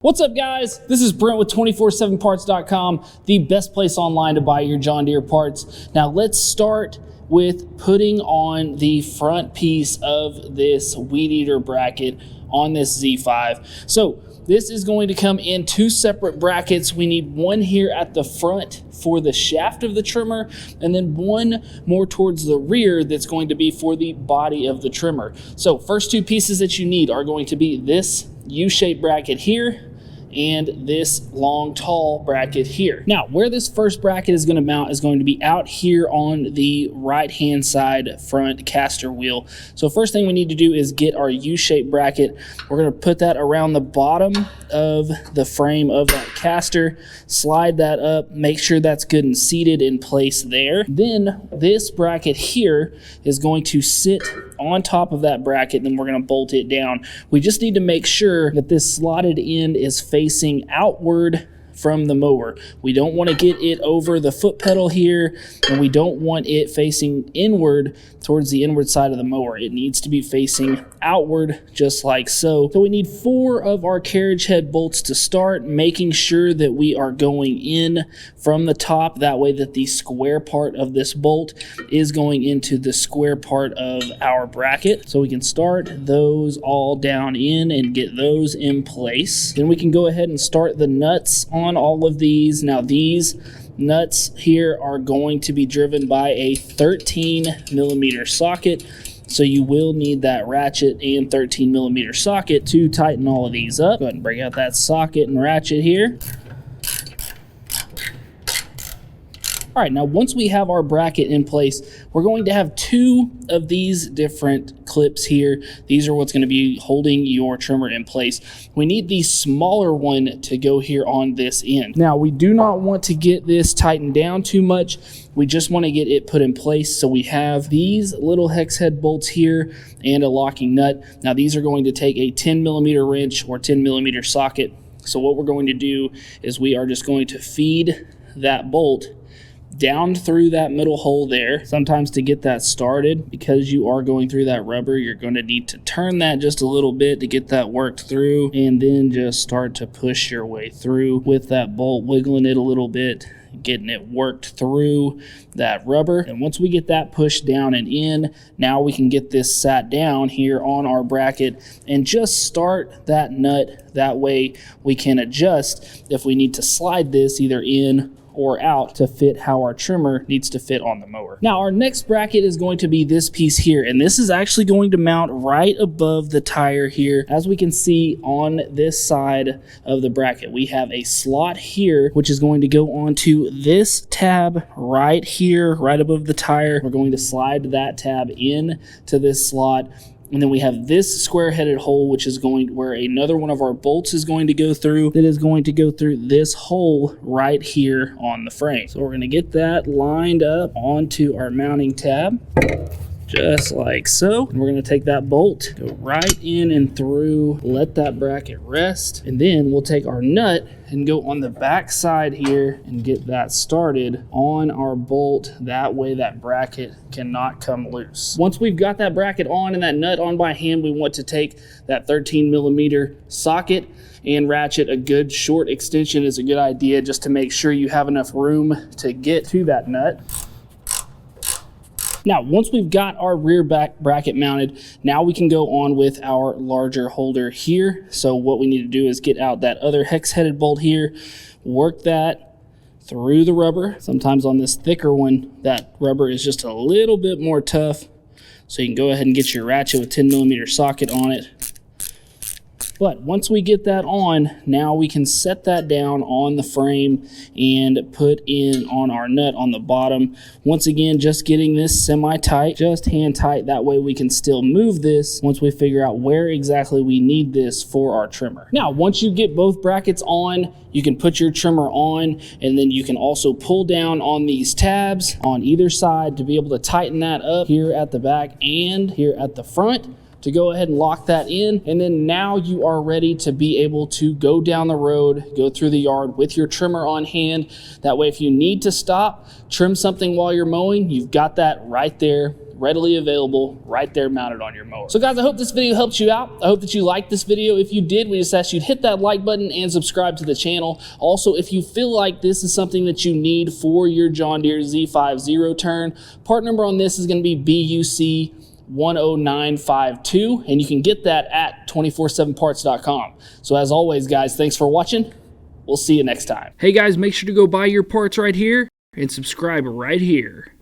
What's up, guys? This is Brent with 247parts.com, the best place online to buy your John Deere parts. Now let's start with putting on the front piece of this weed eater bracket on this Z5. So this is going to come in two separate brackets. We need one here at the front for the shaft of the trimmer, and then one more towards the rear that's going to be for the body of the trimmer. So first two pieces that you need are going to be this U-shaped bracket here and this long tall bracket here. Now where this first bracket is going to mount is going to be out here on the right hand side front caster wheel. So first thing we need to do is get our U-shaped bracket. We're going to put that around the bottom of the frame of that caster, slide that up, make sure that's good and seated in place there. Then this bracket here is going to sit on top of that bracket, then we're going to bolt it down. We just need to make sure that this slotted end is facing outward from the mower. We don't want to get it over the foot pedal here, and we don't want it facing inward towards the inward side of the mower. It needs to be facing outward just like so. So we need 4 of our carriage head bolts to start, making sure that we are going in from the top, that way that the square part of this bolt is going into the square part of our bracket. So we can start those all down in and get those in place. Then we can go ahead and start the nuts on all of these. Now these nuts here are going to be driven by a 13mm socket, so you will need that ratchet and 13mm socket to tighten all of these up. Go ahead and break out that socket and ratchet here. All right, now once we have our bracket in place, we're going to have 2 of these different clips here. These are what's going to be holding your trimmer in place. We need the smaller one to go here on this end. Now, we do not want to get this tightened down too much. We just want to get it put in place. So we have these little hex head bolts here and a locking nut. Now, these are going to take a 10mm wrench or 10mm socket. So what we're going to do is we are just going to feed that bolt down through that middle hole there. Sometimes to get that started, because you are going through that rubber, you're going to need to turn that just a little bit to get that worked through, and then just start to push your way through with that bolt, wiggling it a little bit, getting it worked through that rubber. And once we get that pushed down and in, now we can get this sat down here on our bracket and just start that nut. That way we can adjust if we need to slide this either in or out to fit how our trimmer needs to fit on the mower. Now our next bracket is going to be this piece here, and this is actually going to mount right above the tire here. As we can see on this side of the bracket, we have a slot here which is going to go onto this tab right here, right above the tire. We're going to slide that tab in to this slot. And then we have this square-headed hole, which is going where another one of our bolts is going to go through. That is going to go through this hole right here on the frame. So we're going to get that lined up onto our mounting tab, just like so. And we're going to take that bolt, go right in and through, let that bracket rest, and then we'll take our nut and go on the back side here and get that started on our bolt. That way that bracket cannot come loose. Once we've got that bracket on and that nut on by hand, we want to take that 13mm socket and ratchet. A good short extension is a good idea, just to make sure you have enough room to get to that nut. Now, once we've got our rear back bracket mounted, now we can go on with our larger holder here. So what we need to do is get out that other hex-headed bolt here, work that through the rubber. Sometimes on this thicker one, that rubber is just a little bit more tough. So you can go ahead and get your ratchet with 10mm socket on it. But once we get that on, now we can set that down on the frame and put in on our nut on the bottom. Once again, just getting this semi-tight, just hand tight. That way we can still move this once we figure out where exactly we need this for our trimmer. Now, once you get both brackets on, you can put your trimmer on, and then you can also pull down on these tabs on either side to be able to tighten that up here at the back and here at the front, to go ahead and lock that in. And then now you are ready to be able to go down the road, go through the yard with your trimmer on hand. That way, if you need to stop, trim something while you're mowing, you've got that right there, readily available right there mounted on your mower. So guys, I hope this video helped you out. I hope that you liked this video. If you did, we just ask you to hit that like button and subscribe to the channel. Also, if you feel like this is something that you need for your John Deere Z5 zero turn, part number on this is going to be BUC 10952, and you can get that at 247parts.com. So as always, guys, thanks for watching. We'll see you next time. Hey guys, make sure to go buy your parts right here and subscribe right here.